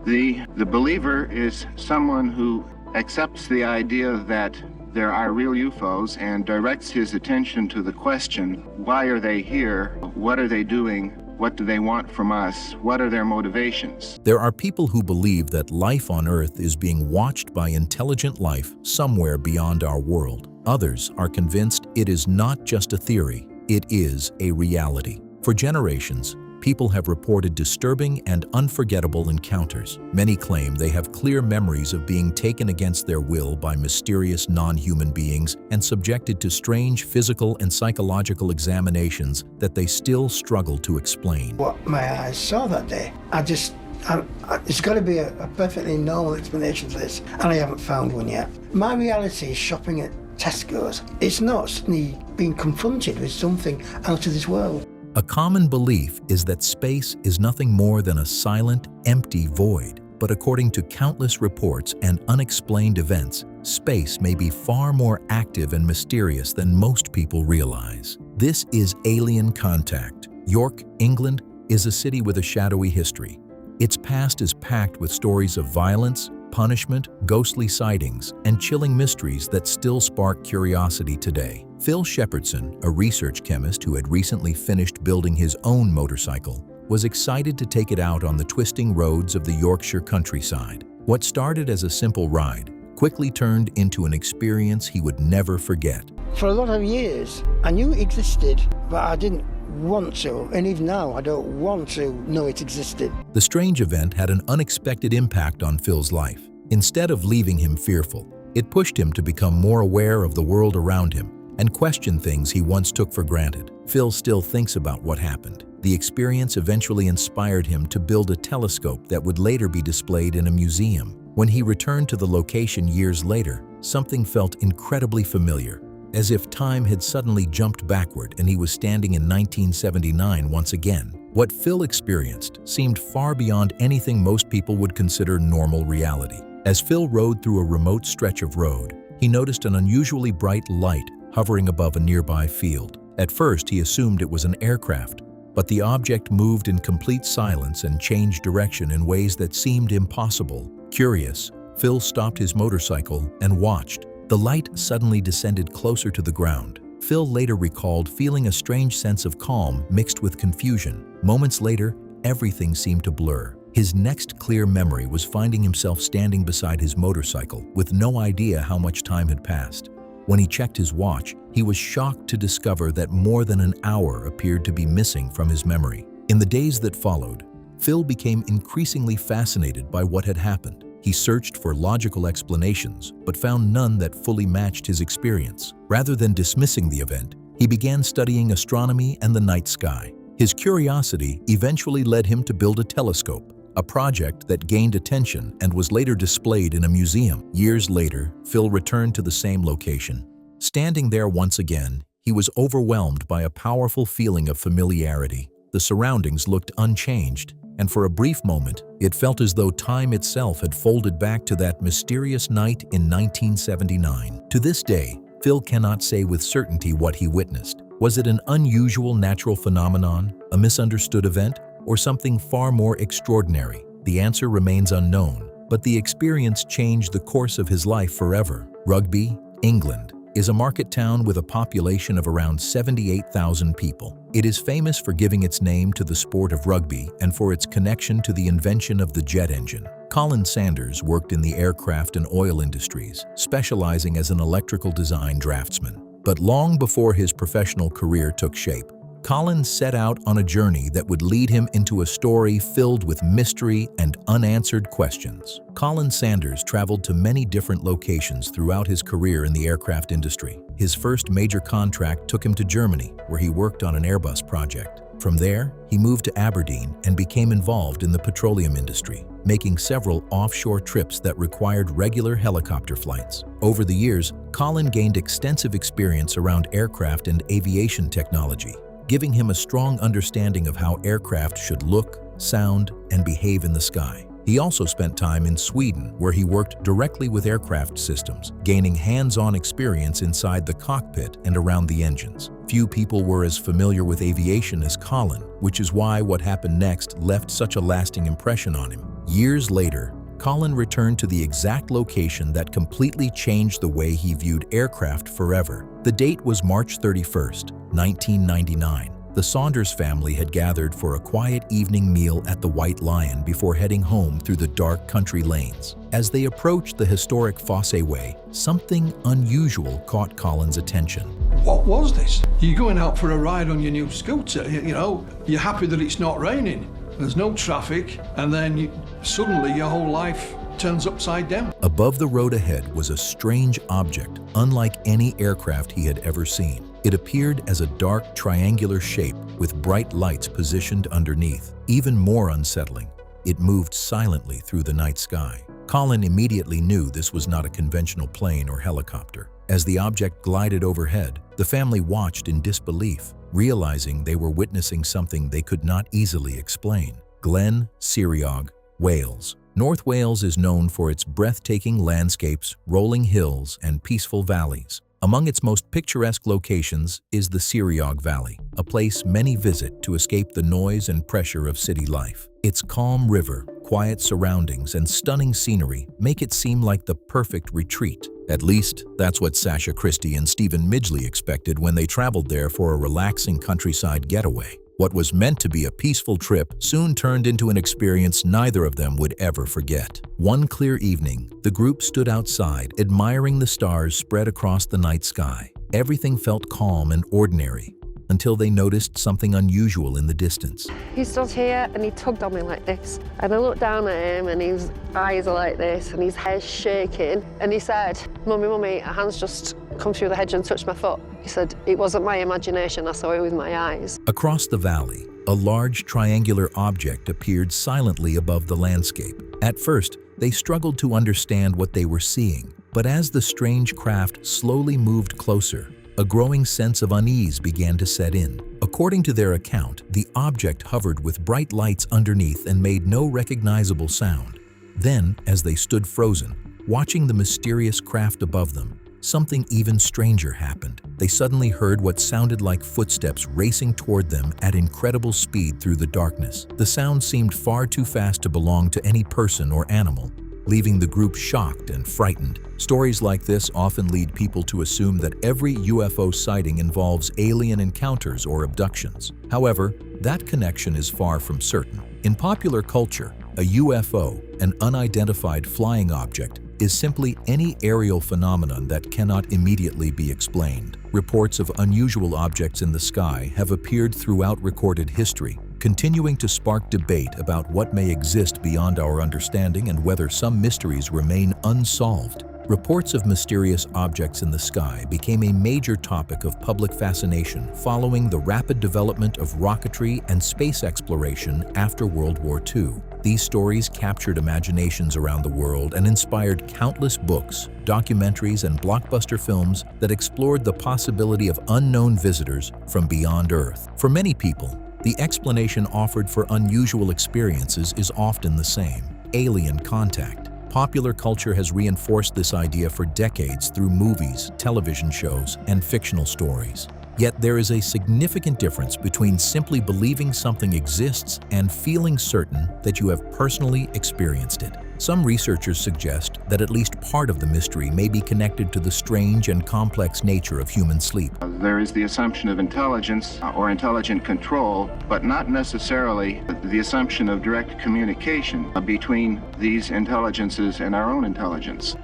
The believer is someone who accepts the idea that there are real UFOs and directs his attention to the question, why are they here? What are they doing? What do they want from us? What are their motivations? There are people who believe that life on Earth is being watched by intelligent life somewhere beyond our world. Others are convinced it is not just a theory, it is a reality. For generations, people have reported disturbing and unforgettable encounters. Many claim they have clear memories of being taken against their will by mysterious non-human beings and subjected to strange physical and psychological examinations that they still struggle to explain. What my eyes saw that day, it's got to be a perfectly normal explanation for this, and I haven't found one yet. My reality is shopping at Tesco's. It's not suddenly being confronted with something out of this world. A common belief is that space is nothing more than a silent, empty void. But according to countless reports and unexplained events, space may be far more active and mysterious than most people realize. This is alien contact. York, England, is a city with a shadowy history. Its past is packed with stories of violence, punishment, ghostly sightings, and chilling mysteries that still spark curiosity today. Phil Shepardson, a research chemist who had recently finished building his own motorcycle, was excited to take it out on the twisting roads of the Yorkshire countryside. What started as a simple ride quickly turned into an experience he would never forget. For a lot of years, I knew it existed, but I didn't want to, and even now I don't want to know it existed. The strange event had an unexpected impact on Phil's life. Instead of leaving him fearful, it pushed him to become more aware of the world around him and question things he once took for granted. Phil still thinks about what happened. The experience eventually inspired him to build a telescope that would later be displayed in a museum. When he returned to the location years later, something felt incredibly familiar, as if time had suddenly jumped backward and he was standing in 1979 once again. What Phil experienced seemed far beyond anything most people would consider normal reality. As Phil rode through a remote stretch of road, he noticed an unusually bright light hovering above a nearby field. At first, he assumed it was an aircraft, but the object moved in complete silence and changed direction in ways that seemed impossible. Curious, Phil stopped his motorcycle and watched. The light suddenly descended closer to the ground. Phil later recalled feeling a strange sense of calm mixed with confusion. Moments later, everything seemed to blur. His next clear memory was finding himself standing beside his motorcycle with no idea how much time had passed. When he checked his watch, he was shocked to discover that more than an hour appeared to be missing from his memory. In the days that followed, Phil became increasingly fascinated by what had happened. He searched for logical explanations, but found none that fully matched his experience. Rather than dismissing the event, he began studying astronomy and the night sky. His curiosity eventually led him to build a telescope, a project that gained attention and was later displayed in a museum. Years later, Phil returned to the same location. Standing there once again, he was overwhelmed by a powerful feeling of familiarity. The surroundings looked unchanged, and for a brief moment, it felt as though time itself had folded back to that mysterious night in 1979. To this day, Phil cannot say with certainty what he witnessed. Was it an unusual natural phenomenon, a misunderstood event, or something far more extraordinary? The answer remains unknown, but the experience changed the course of his life forever. Rugby, England, is a market town with a population of around 78,000 people. It is famous for giving its name to the sport of rugby and for its connection to the invention of the jet engine. Colin Sanders worked in the aircraft and oil industries, specializing as an electrical design draftsman. But long before his professional career took shape, Colin set out on a journey that would lead him into a story filled with mystery and unanswered questions. Colin Sanders traveled to many different locations throughout his career in the aircraft industry. His first major contract took him to Germany, where he worked on an Airbus project. From there, he moved to Aberdeen and became involved in the petroleum industry, making several offshore trips that required regular helicopter flights. Over the years, Colin gained extensive experience around aircraft and aviation technology, giving him a strong understanding of how aircraft should look, sound, and behave in the sky. He also spent time in Sweden, where he worked directly with aircraft systems, gaining hands-on experience inside the cockpit and around the engines. Few people were as familiar with aviation as Colin, which is why what happened next left such a lasting impression on him. Years later, Colin returned to the exact location that completely changed the way he viewed aircraft forever. The date was March 31st, 1999. The Saunders family had gathered for a quiet evening meal at the White Lion before heading home through the dark country lanes. As they approached the historic Fosse Way, something unusual caught Colin's attention. What was this? You're going out for a ride on your new scooter, you're happy that it's not raining. There's no traffic, and then suddenly your whole life turns upside down. Above the road ahead was a strange object, unlike any aircraft he had ever seen. It appeared as a dark, triangular shape with bright lights positioned underneath. Even more unsettling, it moved silently through the night sky. Colin immediately knew this was not a conventional plane or helicopter. As the object glided overhead, the family watched in disbelief, realizing they were witnessing something they could not easily explain. Glen Ceiriog, Wales. North Wales is known for its breathtaking landscapes, rolling hills, and peaceful valleys. Among its most picturesque locations is the Ceiriog Valley, a place many visit to escape the noise and pressure of city life. Its calm river, quiet surroundings, and stunning scenery make it seem like the perfect retreat. At least, that's what Sasha Christie and Stephen Midgley expected when they traveled there for a relaxing countryside getaway. What was meant to be a peaceful trip soon turned into an experience neither of them would ever forget. One clear evening, the group stood outside, admiring the stars spread across the night sky. Everything felt calm and ordinary, until they noticed something unusual in the distance. He stood here and he tugged on me like this. And I looked down at him and his eyes are like this and his hair's shaking. And he said, "Mummy, Mummy, a hand's just come through the hedge and touched my foot." He said, "It wasn't my imagination, I saw it with my eyes." Across the valley, a large triangular object appeared silently above the landscape. At first, they struggled to understand what they were seeing. But as the strange craft slowly moved closer, a growing sense of unease began to set in. According to their account, the object hovered with bright lights underneath and made no recognizable sound. Then, as they stood frozen, watching the mysterious craft above them, something even stranger happened. They suddenly heard what sounded like footsteps racing toward them at incredible speed through the darkness. The sound seemed far too fast to belong to any person or animal, leaving the group shocked and frightened. Stories like this often lead people to assume that every UFO sighting involves alien encounters or abductions. However, that connection is far from certain. In popular culture, a UFO, an unidentified flying object, is simply any aerial phenomenon that cannot immediately be explained. Reports of unusual objects in the sky have appeared throughout recorded history, continuing to spark debate about what may exist beyond our understanding and whether some mysteries remain unsolved. Reports of mysterious objects in the sky became a major topic of public fascination following the rapid development of rocketry and space exploration after World War II. These stories captured imaginations around the world and inspired countless books, documentaries, and blockbuster films that explored the possibility of unknown visitors from beyond Earth. For many people, the explanation offered for unusual experiences is often the same: alien contact. Popular culture has reinforced this idea for decades through movies, television shows, and fictional stories. Yet there is a significant difference between simply believing something exists and feeling certain that you have personally experienced it. Some researchers suggest that at least part of the mystery may be connected to the strange and complex nature of human sleep. There is the assumption of intelligence or intelligent control, but not necessarily the assumption of direct communication between these intelligences and our own intelligence.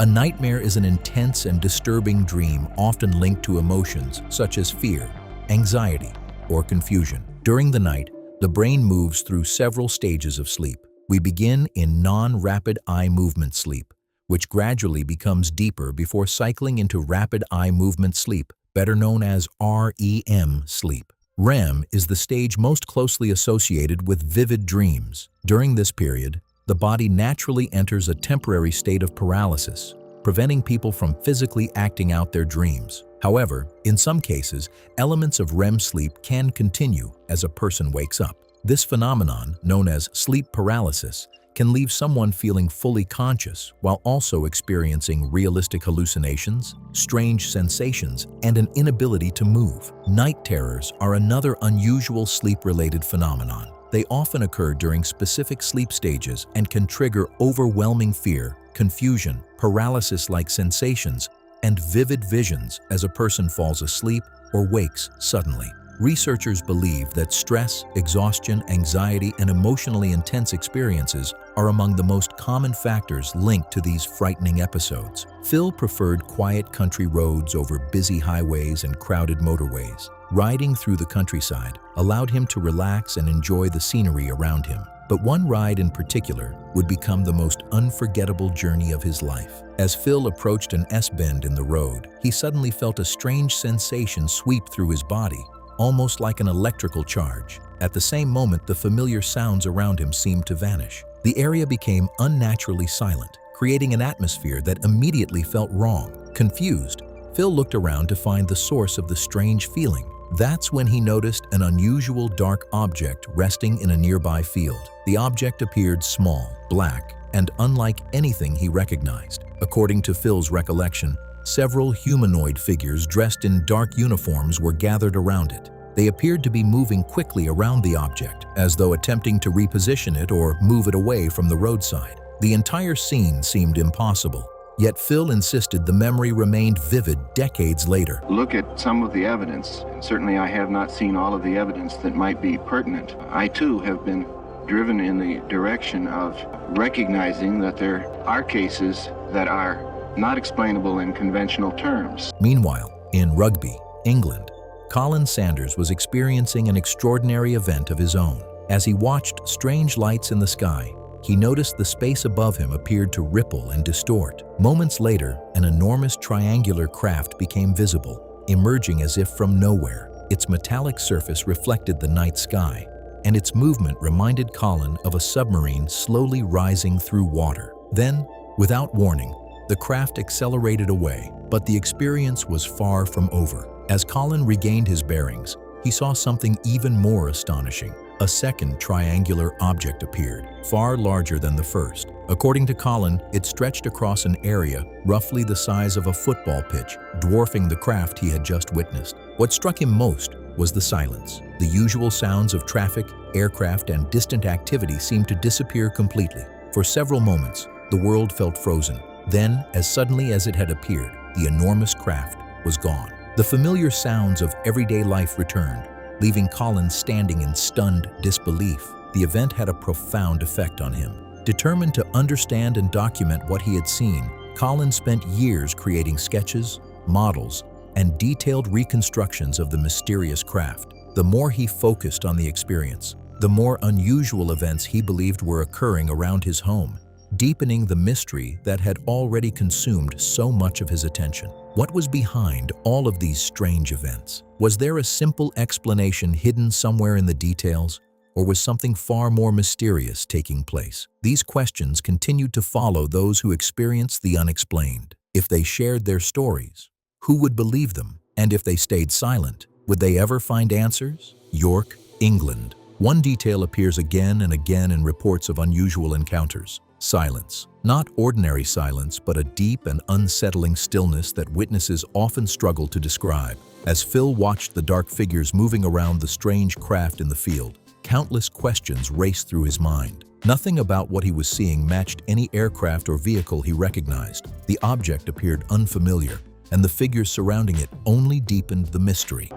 A nightmare is an intense and disturbing dream often linked to emotions such as fear, anxiety, or confusion. During the night, the brain moves through several stages of sleep. We begin in non-rapid eye movement sleep, which gradually becomes deeper before cycling into rapid eye movement sleep, better known as REM sleep. REM is the stage most closely associated with vivid dreams. During this period, the body naturally enters a temporary state of paralysis, preventing people from physically acting out their dreams. However, in some cases, elements of REM sleep can continue as a person wakes up. This phenomenon, known as sleep paralysis, can leave someone feeling fully conscious while also experiencing realistic hallucinations, strange sensations, and an inability to move. Night terrors are another unusual sleep-related phenomenon. They often occur during specific sleep stages and can trigger overwhelming fear, confusion, paralysis-like sensations, and vivid visions as a person falls asleep or wakes suddenly. Researchers believe that stress, exhaustion, anxiety, and emotionally intense experiences are among the most common factors linked to these frightening episodes. Phil preferred quiet country roads over busy highways and crowded motorways. Riding through the countryside allowed him to relax and enjoy the scenery around him. But one ride in particular would become the most unforgettable journey of his life. As Phil approached an S-bend in the road, he suddenly felt a strange sensation sweep through his body, almost like an electrical charge. At the same moment, the familiar sounds around him seemed to vanish. The area became unnaturally silent, creating an atmosphere that immediately felt wrong. Confused, Phil looked around to find the source of the strange feeling. That's when he noticed an unusual dark object resting in a nearby field. The object appeared small, black, and unlike anything he recognized. According to Phil's recollection, several humanoid figures dressed in dark uniforms were gathered around it. They appeared to be moving quickly around the object, as though attempting to reposition it or move it away from the roadside. The entire scene seemed impossible, yet Phil insisted the memory remained vivid decades later. Look at some of the evidence. Certainly I have not seen all of the evidence that might be pertinent. I too have been driven in the direction of recognizing that there are cases that are not explainable in conventional terms. Meanwhile, in Rugby, England, Colin Sanders was experiencing an extraordinary event of his own. As he watched strange lights in the sky, he noticed the space above him appeared to ripple and distort. Moments later, an enormous triangular craft became visible, emerging as if from nowhere. Its metallic surface reflected the night sky, and its movement reminded Colin of a submarine slowly rising through water. Then, without warning, the craft accelerated away, but the experience was far from over. As Colin regained his bearings, he saw something even more astonishing. A second triangular object appeared, far larger than the first. According to Colin, it stretched across an area roughly the size of a football pitch, dwarfing the craft he had just witnessed. What struck him most was the silence. The usual sounds of traffic, aircraft, and distant activity seemed to disappear completely. For several moments, the world felt frozen. Then, as suddenly as it had appeared, the enormous craft was gone. The familiar sounds of everyday life returned, leaving Colin standing in stunned disbelief. The event had a profound effect on him. Determined to understand and document what he had seen, Colin spent years creating sketches, models, and detailed reconstructions of the mysterious craft. The more he focused on the experience, the more unusual events he believed were occurring around his home, deepening the mystery that had already consumed so much of his attention. What was behind all of these strange events? Was there a simple explanation hidden somewhere in the details, or was something far more mysterious taking place? These questions continued to follow those who experienced the unexplained. If they shared their stories, who would believe them? And if they stayed silent, would they ever find answers? York, England. One detail appears again and again in reports of unusual encounters. Silence. Not ordinary silence, but a deep and unsettling stillness that witnesses often struggle to describe. As Phil watched the dark figures moving around the strange craft in the field, countless questions raced through his mind. Nothing about what he was seeing matched any aircraft or vehicle he recognized. The object appeared unfamiliar, and the figures surrounding it only deepened the mystery.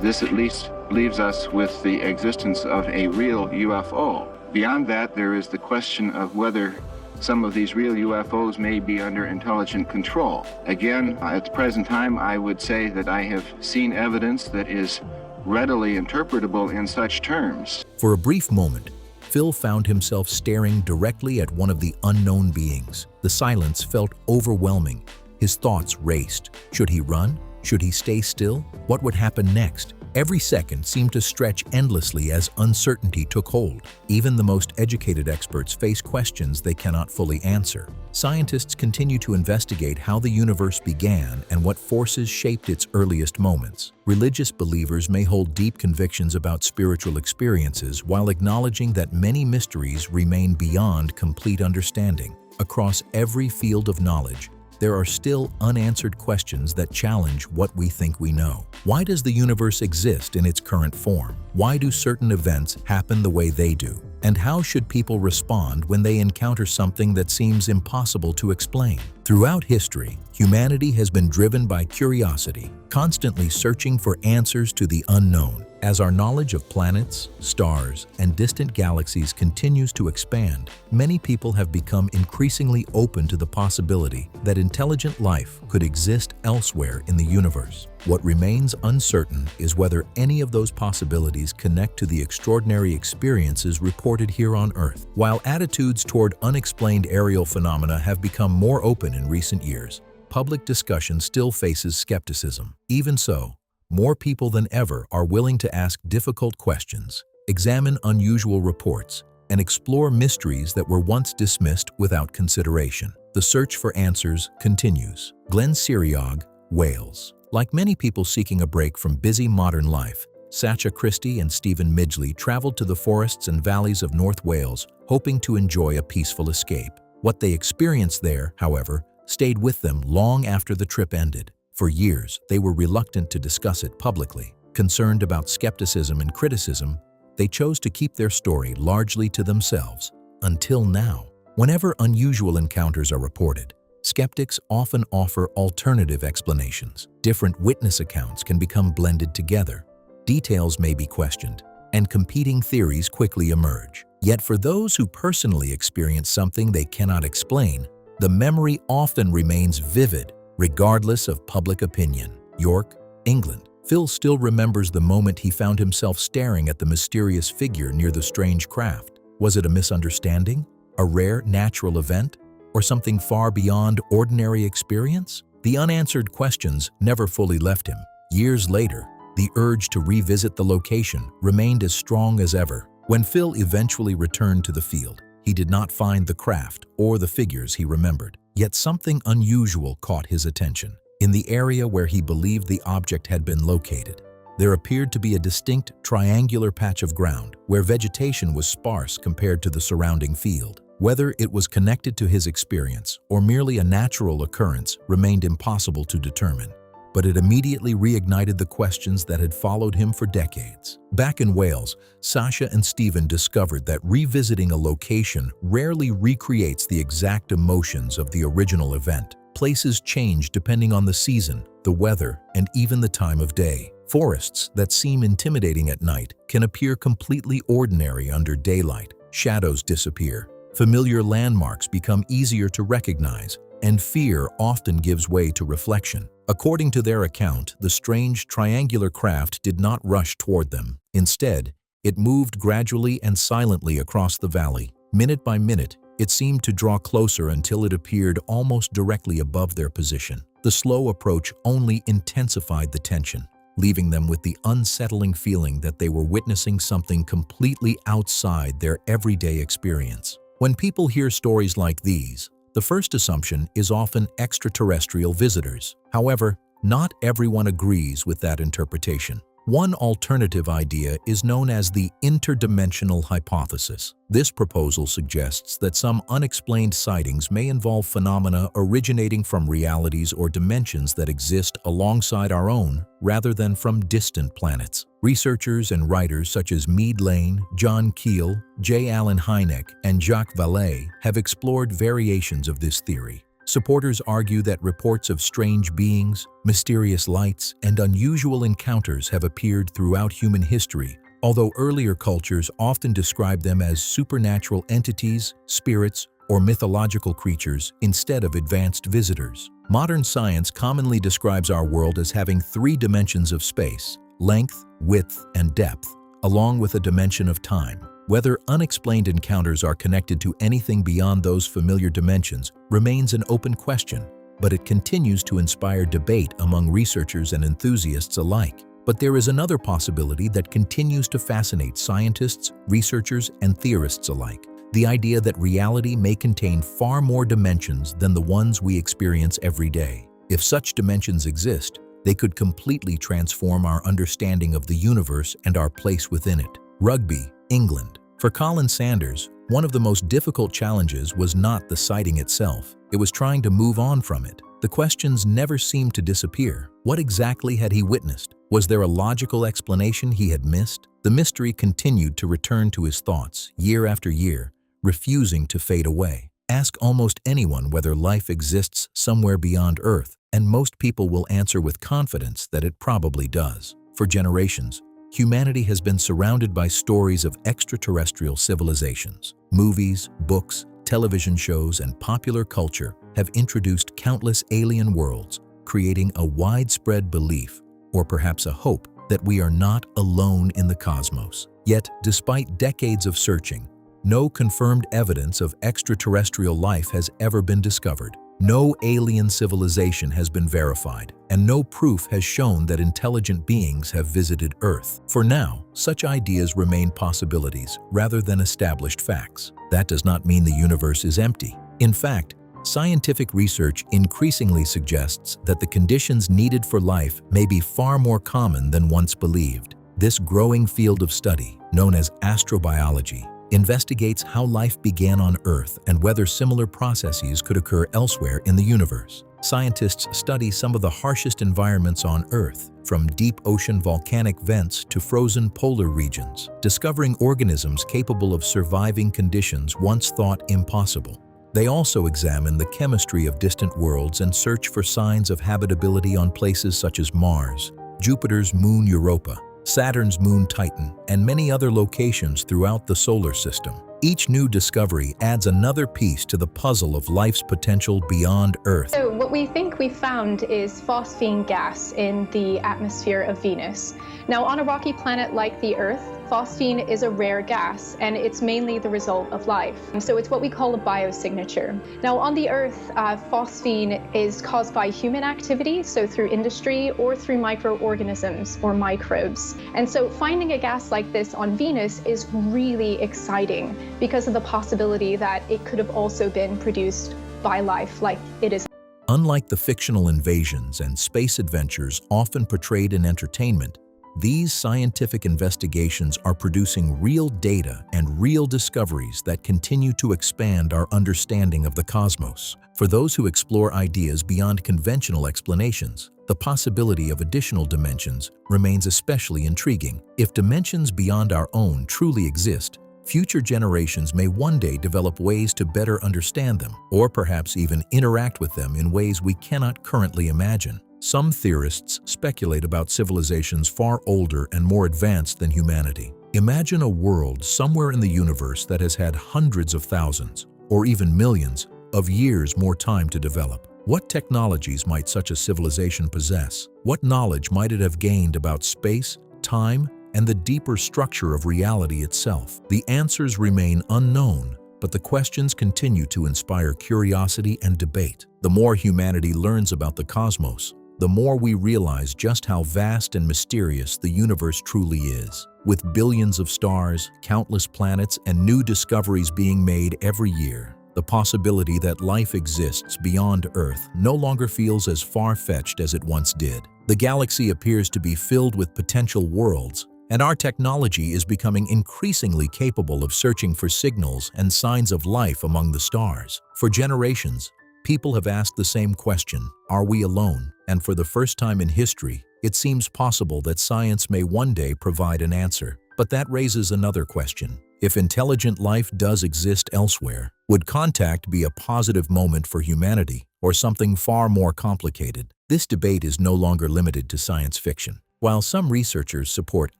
This at least leaves us with the existence of a real UFO. Beyond that, there is the question of whether some of these real UFOs may be under intelligent control. Again, at the present time, I would say that I have seen evidence that is readily interpretable in such terms. For a brief moment, Phil found himself staring directly at one of the unknown beings. The silence felt overwhelming. His thoughts raced. Should he run? Should he stay still? What would happen next? Every second seemed to stretch endlessly as uncertainty took hold. Even the most educated experts face questions they cannot fully answer. Scientists continue to investigate how the universe began and what forces shaped its earliest moments. Religious believers may hold deep convictions about spiritual experiences while acknowledging that many mysteries remain beyond complete understanding. Across every field of knowledge, there are still unanswered questions that challenge what we think we know. Why does the universe exist in its current form? Why do certain events happen the way they do? And how should people respond when they encounter something that seems impossible to explain? Throughout history, humanity has been driven by curiosity, constantly searching for answers to the unknown. As our knowledge of planets, stars, and distant galaxies continues to expand, many people have become increasingly open to the possibility that intelligent life could exist elsewhere in the universe. What remains uncertain is whether any of those possibilities connect to the extraordinary experiences reported here on Earth. While attitudes toward unexplained aerial phenomena have become more open in recent years, public discussion still faces skepticism. Even so, more people than ever are willing to ask difficult questions, examine unusual reports, and explore mysteries that were once dismissed without consideration. The search for answers continues. Glen Siriog, Wales. Like many people seeking a break from busy modern life, Sacha Christie and Stephen Midgley traveled to the forests and valleys of North Wales, hoping to enjoy a peaceful escape. What they experienced there, however, stayed with them long after the trip ended. For years, they were reluctant to discuss it publicly. Concerned about skepticism and criticism, they chose to keep their story largely to themselves, until now. Whenever unusual encounters are reported, skeptics often offer alternative explanations. Different witness accounts can become blended together. Details may be questioned, and competing theories quickly emerge. Yet for those who personally experience something they cannot explain, the memory often remains vivid, regardless of public opinion. York, England. Phil still remembers the moment he found himself staring at the mysterious figure near the strange craft. Was it a misunderstanding, a rare natural event, or something far beyond ordinary experience? The unanswered questions never fully left him. Years later, the urge to revisit the location remained as strong as ever. When Phil eventually returned to the field, he did not find the craft or the figures he remembered. Yet something unusual caught his attention. In the area where he believed the object had been located, there appeared to be a distinct triangular patch of ground where vegetation was sparse compared to the surrounding field. Whether it was connected to his experience or merely a natural occurrence remained impossible to determine, but it immediately reignited the questions that had followed him for decades. Back in Wales, Sasha and Stephen discovered that revisiting a location rarely recreates the exact emotions of the original event. Places change depending on the season, the weather, and even the time of day. Forests that seem intimidating at night can appear completely ordinary under daylight. Shadows disappear. Familiar landmarks become easier to recognize, and fear often gives way to reflection. According to their account, the strange triangular craft did not rush toward them. Instead, it moved gradually and silently across the valley. Minute by minute, it seemed to draw closer until it appeared almost directly above their position. The slow approach only intensified the tension, leaving them with the unsettling feeling that they were witnessing something completely outside their everyday experience. When people hear stories like these, the first assumption is often extraterrestrial visitors. However, not everyone agrees with that interpretation. One alternative idea is known as the interdimensional hypothesis. This proposal suggests that some unexplained sightings may involve phenomena originating from realities or dimensions that exist alongside our own rather than from distant planets. Researchers and writers such as Mead Lane, John Keel, J. Allen Hynek, and Jacques Vallée have explored variations of this theory. Supporters argue that reports of strange beings, mysterious lights, and unusual encounters have appeared throughout human history, although earlier cultures often describe them as supernatural entities, spirits, or mythological creatures instead of advanced visitors. Modern science commonly describes our world as having three dimensions of space: length, width, and depth, along with a dimension of time. Whether unexplained encounters are connected to anything beyond those familiar dimensions remains an open question, but it continues to inspire debate among researchers and enthusiasts alike. But there is another possibility that continues to fascinate scientists, researchers, and theorists alike: the idea that reality may contain far more dimensions than the ones we experience every day. If such dimensions exist, they could completely transform our understanding of the universe and our place within it. Rugby, England. For Colin Sanders, one of the most difficult challenges was not the sighting itself. It was trying to move on from it. The questions never seemed to disappear. What exactly had he witnessed? Was there a logical explanation he had missed? The mystery continued to return to his thoughts year after year, refusing to fade away. Ask almost anyone whether life exists somewhere beyond Earth, and most people will answer with confidence that it probably does. For generations, humanity has been surrounded by stories of extraterrestrial civilizations. Movies, books, television shows, and popular culture have introduced countless alien worlds, creating a widespread belief, or perhaps a hope, that we are not alone in the cosmos. Yet, despite decades of searching, no confirmed evidence of extraterrestrial life has ever been discovered. No alien civilization has been verified, and no proof has shown that intelligent beings have visited Earth. For now, such ideas remain possibilities rather than established facts. That does not mean the universe is empty. In fact, scientific research increasingly suggests that the conditions needed for life may be far more common than once believed. This growing field of study, known as astrobiology, investigates how life began on Earth and whether similar processes could occur elsewhere in the universe. Scientists study some of the harshest environments on Earth, from deep ocean volcanic vents to frozen polar regions, discovering organisms capable of surviving conditions once thought impossible. They also examine the chemistry of distant worlds and search for signs of habitability on places such as Mars, Jupiter's moon Europa, Saturn's moon Titan, and many other locations throughout the solar system. Each new discovery adds another piece to the puzzle of life's potential beyond Earth. So what we think we found is phosphine gas in the atmosphere of Venus. Now, on a rocky planet like the Earth, phosphine is a rare gas, and it's mainly the result of life. So it's what we call a biosignature. Now, on the Earth, phosphine is caused by human activity, so through industry or through microorganisms or microbes. And so finding a gas like this on Venus is really exciting because of the possibility that it could have also been produced by life like it is. Unlike the fictional invasions and space adventures often portrayed in entertainment, these scientific investigations are producing real data and real discoveries that continue to expand our understanding of the cosmos. For those who explore ideas beyond conventional explanations, the possibility of additional dimensions remains especially intriguing. If dimensions beyond our own truly exist, future generations may one day develop ways to better understand them, or perhaps even interact with them in ways we cannot currently imagine. Some theorists speculate about civilizations far older and more advanced than humanity. Imagine a world somewhere in the universe that has had hundreds of thousands, or even millions, of years more time to develop. What technologies might such a civilization possess? What knowledge might it have gained about space, time, and the deeper structure of reality itself? The answers remain unknown, but the questions continue to inspire curiosity and debate. The more humanity learns about the cosmos, the more we realize just how vast and mysterious the universe truly is. With billions of stars, countless planets, and new discoveries being made every year, the possibility that life exists beyond Earth no longer feels as far-fetched as it once did. The galaxy appears to be filled with potential worlds, and our technology is becoming increasingly capable of searching for signals and signs of life among the stars. For generations, people have asked the same question: are we alone? And for the first time in history, it seems possible that science may one day provide an answer. But that raises another question. If intelligent life does exist elsewhere, would contact be a positive moment for humanity, or something far more complicated? This debate is no longer limited to science fiction. While some researchers support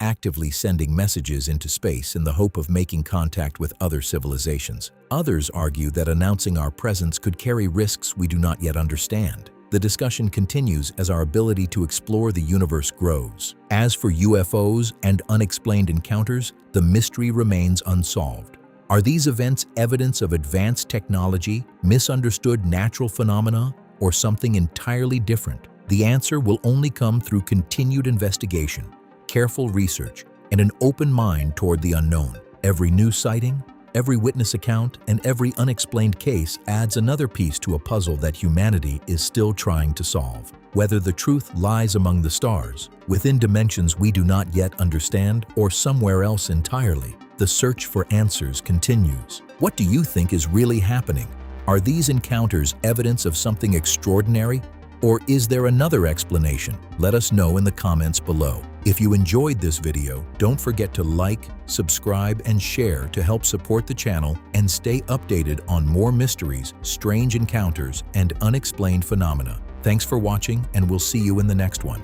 actively sending messages into space in the hope of making contact with other civilizations, others argue that announcing our presence could carry risks we do not yet understand. The discussion continues as our ability to explore the universe grows. As for UFOs and unexplained encounters, the mystery remains unsolved. Are these events evidence of advanced technology, misunderstood natural phenomena, or something entirely different? The answer will only come through continued investigation, careful research, and an open mind toward the unknown. Every new sighting, every witness account, and every unexplained case adds another piece to a puzzle that humanity is still trying to solve. Whether the truth lies among the stars, within dimensions we do not yet understand, or somewhere else entirely, the search for answers continues. What do you think is really happening? Are these encounters evidence of something extraordinary? Or is there another explanation? Let us know in the comments below. If you enjoyed this video, don't forget to like, subscribe, and share to help support the channel and stay updated on more mysteries, strange encounters, and unexplained phenomena. Thanks for watching, and we'll see you in the next one.